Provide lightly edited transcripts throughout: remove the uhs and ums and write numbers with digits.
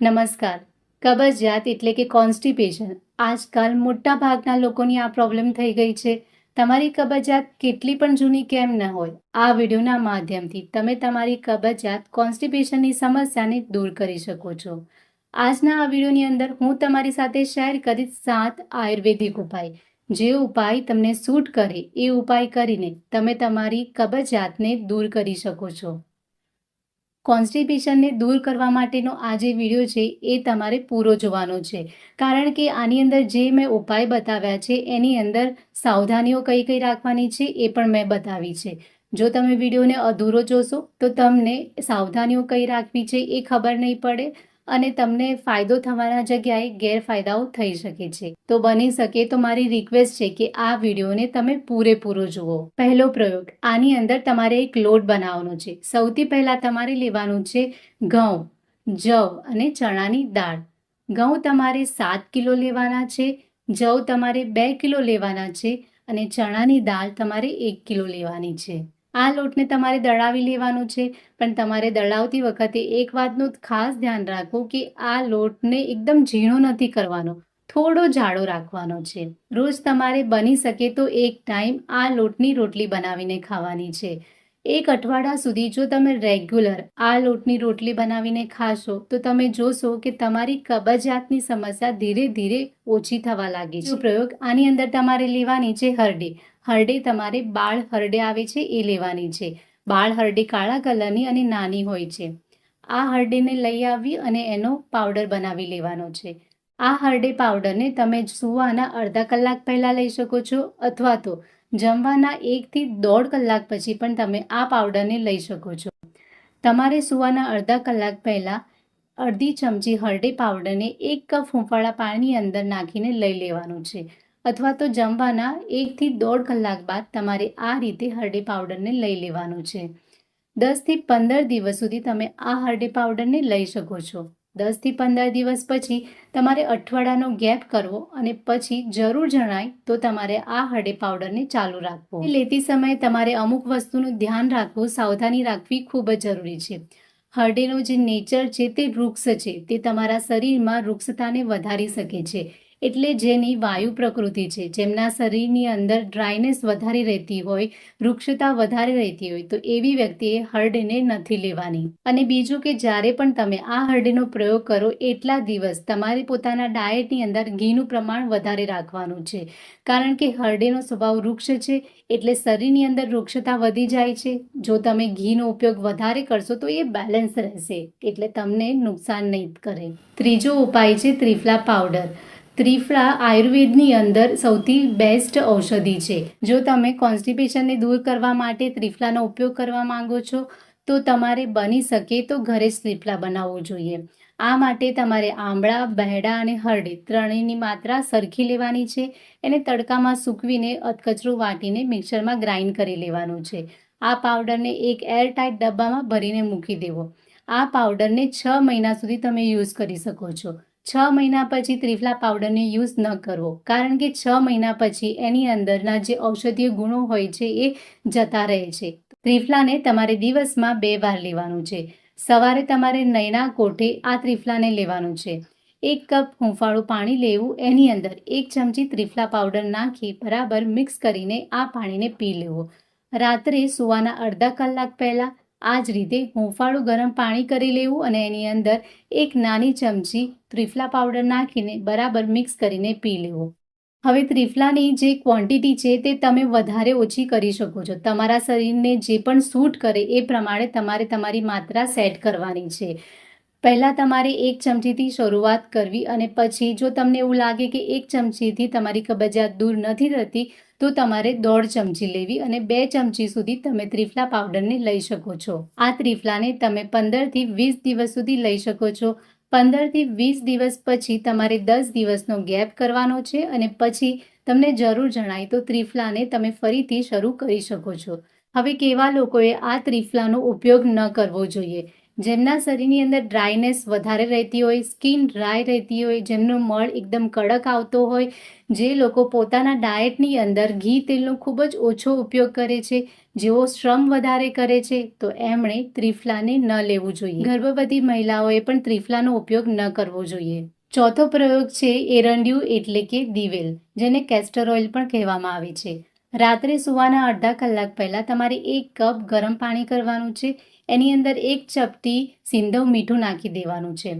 નમસ્કાર. કબજિયાત એટલે કે કોન્સ્ટિપેશન આજકાલ મોટા ભાગના લોકોની આ પ્રોબ્લેમ થઈ ગઈ છે. તમારી કબજિયાત કેટલી પણ જૂની કેમ ન હોય, આ વિડીયોના માધ્યમથી તમે તમારી કબજિયાત કોન્સ્ટિપેશનની સમસ્યાને દૂર કરી શકો છો. આજના આ વિડીયોની અંદર હું તમારી સાથે શેર કરીશ 7 આયુર્વેદિક ઉપાય. જે ઉપાય તમને સૂટ કરે એ ઉપાય કરીને તમે તમારી કબજિયાતને દૂર કરી શકો છો. કોન્સ્ટિપેશનને દૂર કરવા માટેનો આ જે વિડીયો છે એ તમારે પૂરો જોવાનો છે, કારણ કે આની અંદર જે મેં ઉપાય બતાવ્યા છે એની અંદર સાવધાનીઓ કઈ કઈ રાખવાની છે એ પણ મેં બતાવી છે. જો તમે વિડીયોને અધૂરો જોશો તો તમને સાવધાનીઓ કઈ રાખવી છે એ ખબર નહીં પડે અને તમને ફાયદો થવાના જગ્યાએ ગેરફાયદાઓ થઈ શકે છે. તો બની શકે તો મારી રિક્વેસ્ટ છે કે આ વિડીયોને તમે પૂરેપૂરો જુઓ. પહેલો પ્રયોગ, આની અંદર તમારે એક લોટ બનાવવાનો છે. સૌથી પહેલા તમારે લેવાનું છે ઘઉં, જવ અને ચણાની દાળ. ઘઉં તમારે 7 કિલો લેવાના છે, જવ તમારે 2 કિલો લેવાના છે અને ચણાની દાળ તમારે 1 કિલો લેવાની છે. આ લોટને તમારે દળાવી લેવાનું છે, પણ તમારે દળાવતી વખતે એક વાતનું ખાસ ધ્યાન રાખવું કે આ લોટને એકદમ ઝીણો નથી કરવાનો, થોડો જાડો રાખવાનો છે. રોજ તમારે બની શકે તો એક ટાઈમ આ લોટની રોટલી બનાવીને ખાવાની છે. એક અઠવાડિયા સુધી જો તમે રેગ્યુલર આ લોટની રોટલી બનાવીને ખાશો તો તમે જોશો કે તમારી કબજિયાતની સમસ્યા ધીરે ધીરે ઓછી થવા લાગી છે. પ્રયોગ, આની અંદર તમારે લેવાની છે હરડે. હરડે તમારે બાળ હરડે આવે છે એ લેવાની છે. બાળ હરડે કાળા કલરની અને નાની હોય છે. આ હરડેને લઈ આવી અને એનો પાવડર બનાવી લેવાનો છે. આ હરડે પાવડરને તમે સૂવાના અડધા કલાક પહેલાં લઈ શકો છો, અથવા તો જમવાના 1 થી 1.5 કલાક પછી પણ તમે આ પાવડરને લઈ શકો છો. તમારે સૂવાના અડધા કલાક પહેલાં અડધી ચમચી હરડે પાવડરને 1 કપ હૂંફાળા પાણીની અંદર નાખીને લઈ લેવાનું છે, અથવા તો જમવાના 1 થી 1.5 કલાક બાદ તમારે આ રીતે હરડે પાવડરને લઈ લેવાનું છે. 10 થી 15 દિવસ સુધી તમે આ હરડે પાવડરને લઈ શકો છો. 10 થી 15 દિવસ પછી તમારે અઠવાડિયાનો ગેપ કરવો અને પછી જરૂર જણાય તો તમારે આ હરડે પાવડરને ચાલુ રાખવો. લેતી સમયે તમારે અમુક વસ્તુનું ધ્યાન રાખવું, સાવધાની રાખવી ખૂબ જ જરૂરી છે. હરડેનો જે નેચર છે તે વૃક્ષ છે, તે તમારા શરીરમાં વૃક્ષતાને વધારી શકે છે. એટલે જેની વાયુ પ્રકૃતિ છે, જેમના શરીરની અંદર ડ્રાયનેસ વધારે રહેતી હોય, વૃક્ષતા વધારે રહેતી હોય, તો એવી વ્યક્તિએ હરડેને નથી લેવાની. અને બીજું કે જ્યારે પણ તમે આ હરડેનો પ્રયોગ કરો એટલા દિવસ તમારે પોતાના ડાયટની અંદર ઘીનું પ્રમાણ વધારે રાખવાનું છે, કારણ કે હરડેનો સ્વભાવ વૃક્ષ છે એટલે શરીરની અંદર વૃક્ષતા વધી જાય છે. જો તમે ઘીનો ઉપયોગ વધારે કરશો તો એ બેલેન્સ રહેશે, એટલે તમને નુકસાન નહીં કરે. ત્રીજો ઉપાય છે ત્રિફલા પાવડર. ત્રિફળા આયુર્વેદની અંદર સૌથી બેસ્ટ ઔષધિ છે. જો તમે કોન્સ્ટિપેશનને દૂર કરવા માટે ત્રિફલાનો ઉપયોગ કરવા માંગો છો તો તમારે બની શકે તો ઘરે જ ત્રિફલા બનાવવું જોઈએ. આ માટે તમારે આંબળા, બહેડા અને હરડે ત્રણેયની માત્રા સરખી લેવાની છે. એને તડકામાં સૂકવીને અધકચરું વાટીને મિક્સરમાં ગ્રાઇન્ડ કરી લેવાનું છે. આ પાવડરને એક એરટાઇટ ડબ્બામાં ભરીને મૂકી દેવો. આ પાવડરને 6 મહિના સુધી તમે યુઝ કરી શકો છો. 6 મહિના પછી ત્રિફલા પાવડરને યુઝ ન કરવો, કારણ કે 6 મહિના પછી એની અંદરના જે ઔષધીય ગુણો હોય છે એ જતા રહે છે. ત્રિફલાને તમારે દિવસમાં 2 વાર લેવાનું છે. સવારે તમારે નયના કોઠે આ ત્રિફલાને લેવાનું છે. 1 કપ હૂંફાળું પાણી લેવું, એની અંદર 1 ચમચી ત્રિફલા પાવડર નાખી બરાબર મિક્સ કરીને આ પાણીને પી લેવું. રાત્રે સૂવાના અડધા કલાક પહેલાં આ જ રીતે હૂંફાળું ગરમ પાણી કરી લેવું અને એની અંદર 1 નાની ચમચી ત્રિફલા પાવડર નાખીને બરાબર મિક્સ કરીને પી લેવું. હવે ત્રિફલાની જે ક્વોન્ટિટી છે તે તમે વધારે ઓછી કરી શકો છો. તમારા શરીરને જે પણ સૂટ કરે એ પ્રમાણે તમારે તમારી માત્રા સેટ કરવાની છે. પહેલાં તમારે 1 ચમચીથી શરૂઆત કરવી અને પછી જો તમને એવું લાગે કે 1 ચમચીથી તમારી કબજિયાત દૂર નથી થતી તો તમારે 1.5 ચમચી લેવી અને 2 ચમચી સુધી તમે ત્રિફલા પાવડરને લઈ શકો છો. આ ત્રિફલાને તમે 15 થી 20 દિવસ સુધી લઈ શકો છો. 15 થી 20 દિવસ પછી તમારે 10 દિવસનો ગેપ કરવાનો છે અને પછી તમને જરૂર જણાય તો ત્રિફલાને તમે ફરીથી શરૂ કરી શકો છો. હવે કેવા લોકોએ આ ત્રિફલાનો ઉપયોગ ન કરવો જોઈએ? જેમના શરીરની અંદર ડ્રાયનેસ વધારે રહેતી હોય, સ્કિન ડ્રાય રહેતી હોય, જેમનો મળ એકદમ કડક આવતો હોય, જે લોકો પોતાના ડાયટની અંદર ઘી તેલનો ખૂબ જ ઓછો ઉપયોગ કરે છે, જેઓ શ્રમ વધારે કરે છે, તો એમણે ત્રિફલાને ન લેવું જોઈએ. ગર્ભવતી મહિલાઓએ પણ ત્રિફલાનો ઉપયોગ ન કરવો જોઈએ. ચોથો પ્રયોગ છે એરંડિયું એટલે કે દિવેલ, જેને કેસ્ટર ઓઇલ પણ કહેવામાં આવે છે. રાત્રે સૂવાના અડધા કલાક પહેલાં તમારે 1 કપ ગરમ પાણી કરવાનું છે. એની અંદર 1 ચપટી સિંધવ મીઠું નાખી દેવાનું છે.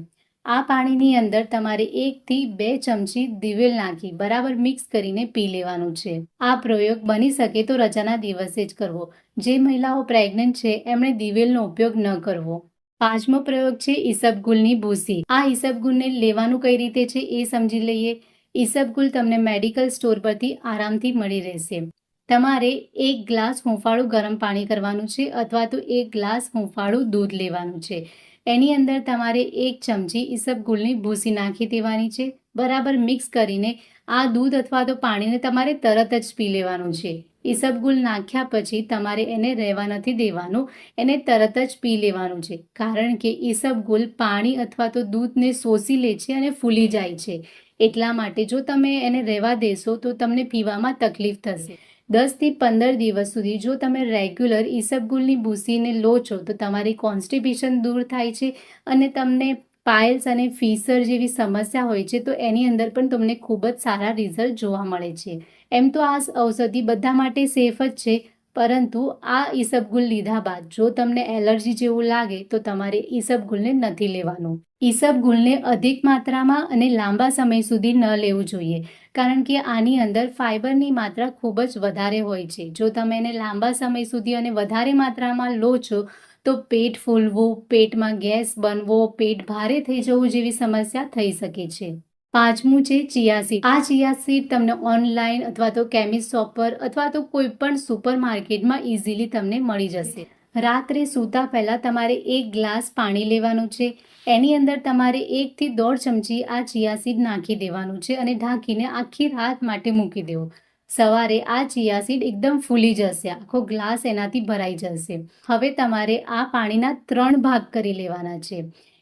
આ પાણીની અંદર તમારે 1 થી 2 ચમચી દિવેલ નાખી બરાબર મિક્સ કરીને પી લેવાનું છે. આ પ્રયોગ બની શકે તો રજાના દિવસે જ કરવો. જે મહિલાઓ પ્રેગ્નન્ટ છે એમણે દિવેલનો ઉપયોગ ન કરવો. પાંચમો પ્રયોગ છે ઈસબગુલની ભૂસી. આ ઈસબગુલને લેવાનું કઈ રીતે છે એ સમજી લઈએ. ઈસબગુલ તમને મેડિકલ સ્ટોર પરથી આરામથી મળી રહેશે. તમારે 1 ગ્લાસ હૂંફાળું ગરમ પાણી કરવાનું છે અથવા તો 1 ગ્લાસ હૂંફાળું દૂધ લેવાનું છે. એની અંદર તમારે 1 ચમચી ઈસબગુલની ભૂસી નાખી દેવાની છે. બરાબર મિક્સ કરીને આ દૂધ અથવા તો પાણીને તમારે તરત જ પી લેવાનું છે. ઈસબગુલ નાખ્યા પછી તમારે એને રહેવા નથી દેવાનું, એને તરત જ પી લેવાનું છે. કારણ કે ઈસબગુલ પાણી અથવા તો દૂધને શોષી લે છે અને ફૂલી જાય છે. એટલા માટે જો તમે એને રહેવા દેશો તો તમને પીવામાં તકલીફ થશે. 10 થી 15 દિવસ સુધી જો તમે રેગ્યુલર ઈસબગુલની ભૂસીને લો છો તો તમારી કોન્સ્ટિપેશન દૂર થાય છે અને તમને પાઇલ્સ અને ફિશર જેવી સમસ્યા હોય છે તો એની અંદર પણ તમને ખૂબ જ સારા રિઝલ્ટ જોવા મળે છે. એમ તો આ ઔષધિ બધા માટે સેફ જ છે, પરંતુ આ ઈસબગુલ લીધા બાદ જો તમને એલર્જી જેવું લાગે તો તમારે ઈસબગુલને નથી લેવાનું. ઈસબગુલને અધિક માત્રામાં અને લાંબા સમય સુધી ન લેવું જોઈએ, કારણ કે આની અંદર ફાઇબરની માત્રા ખૂબ જ વધારે હોય છે. જો તમે એને લાંબા સમય સુધી અને વધારે માત્રામાં લો છો તો પેટ ફૂલવું, પેટમાં ગેસ બનવો, પેટ ભારે થઈ જવું જેવી સમસ્યા થઈ શકે છે. પાંચમું છે ચિયા સીડ. આ ચિયા સીડ તમને ઓનલાઈન અથવા તો કેમિસ્ટ શોપ પર અથવા તો કોઈ પણ સુપર માર્કેટમાં ઇઝીલી તમને મળી જશે. રાત્રે સૂતા પહેલાં તમારે 1 ગ્લાસ પાણી લેવાનું છે. એની અંદર તમારે 1 થી 1.5 ચમચી આ ચિયા સીડ નાખી દેવાનું છે અને ઢાંકીને આખી રાત માટે મૂકી દેવું. સવારે આ ચિયા સીડ એકદમ ફૂલી જશે, આખો ગ્લાસ એનાથી ભરાઈ જશે. હવે તમારે આ પાણીના 3 ભાગ કરી લેવાના છે.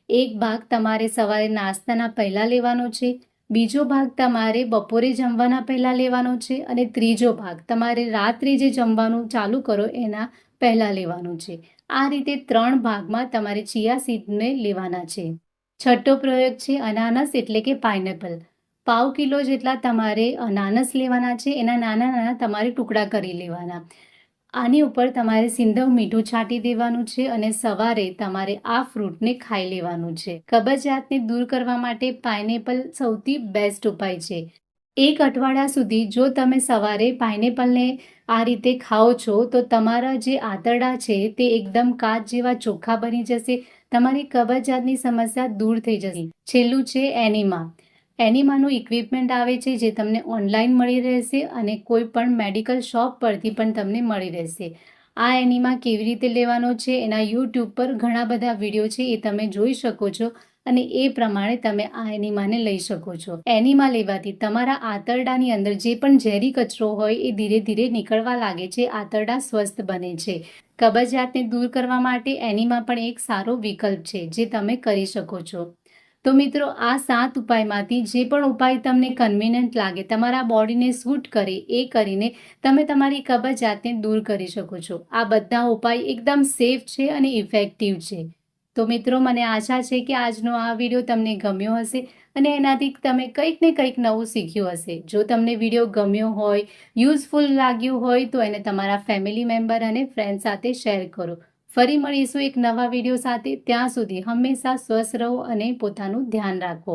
1 ભાગ તમારે સવારે નાસ્તાના પહેલાં લેવાનો છે, બીજો ભાગ તમારે બપોરે જમવાના પહેલાં લેવાનો છે અને ત્રીજો ભાગ તમારે રાત્રે જે જમવાનું ચાલુ કરો એના પહેલાં લેવાનું છે. આ રીતે 3 ભાગમાં તમારે ચિયા સીડને લેવાના છે. છઠ્ઠો પ્રયોગ છે અનાનસ એટલે કે પાઇનેપલ. 1/4 કિલો જેટલા તમારે અનાનસ લેવાના છે. એના નાના નાના તમારે ટુકડા કરી લેવાના. આની ઉપર તમારે સિંધવ મીઠું છાંટી દેવાનું છે અને સવારે તમારે આ ફ્રૂટને ખાઈ લેવાનું છે. કબજિયાતને દૂર કરવા માટે પાઇનેપલ સૌથી બેસ્ટ ઉપાય છે. 1 અઠવાડિયા સુધી જો તમે સવારે પાઇનેપલને આ રીતે ખાઓ છો તો તમારા જે આંતરડા છે તે એકદમ કાચ જેવા ચોખ્ખા બની જશે. તમારી કબજિયાતની સમસ્યા દૂર થઈ જશે. છેલ્લું છે એનીમા. એનીમાનું ઇક્વિપમેન્ટ આવે છે જે તમને ઓનલાઈન મળી રહેશે અને કોઈ પણ મેડિકલ શોપ પરથી પણ તમને મળી રહેશે. આ એનીમા કેવી રીતે લેવાનો છે એના યુટ્યુબ પર ઘણા બધા વિડીયો છે, એ તમે જોઈ શકો છો અને એ પ્રમાણે તમે આ એનીમાને લઈ શકો છો. એનીમા લેવાથી તમારા આંતરડાની અંદર જે પણ ઝેરી કચરો હોય એ ધીરે ધીરે નીકળવા લાગે છે, આંતરડા સ્વસ્થ બને છે. કબજિયાતને દૂર કરવા માટે એનીમા પણ એક સારો વિકલ્પ છે જે તમે કરી શકો છો. તો મિત્રો, આ 7 ઉપાયમાંથી જે પણ ઉપાય તમને કન્વિનિયન્ટ લાગે, તમારા બોડીને સૂટ કરે, એ કરીને તમે તમારી કબજિયાતને દૂર કરી શકો છો. આ બધા ઉપાય એકદમ સેફ છે અને ઇફેક્ટિવ છે. તો મિત્રો, મને આશા છે કે આજનો આ વિડીયો તમને ગમ્યો હશે અને એનાથી તમે કંઈક ને કંઈક નવું શીખ્યું હશે. જો તમને વિડીયો ગમ્યો હોય, યુઝફુલ લાગ્યું હોય તો એને તમારા ફેમિલી મેમ્બર અને ફ્રેન્ડ સાથે શેર કરો. ફરી મળીશું એક નવા વિડીયો સાથે. ત્યાં સુધી હંમેશા સ્વસ્થ રહો અને પોતાનું ધ્યાન રાખો.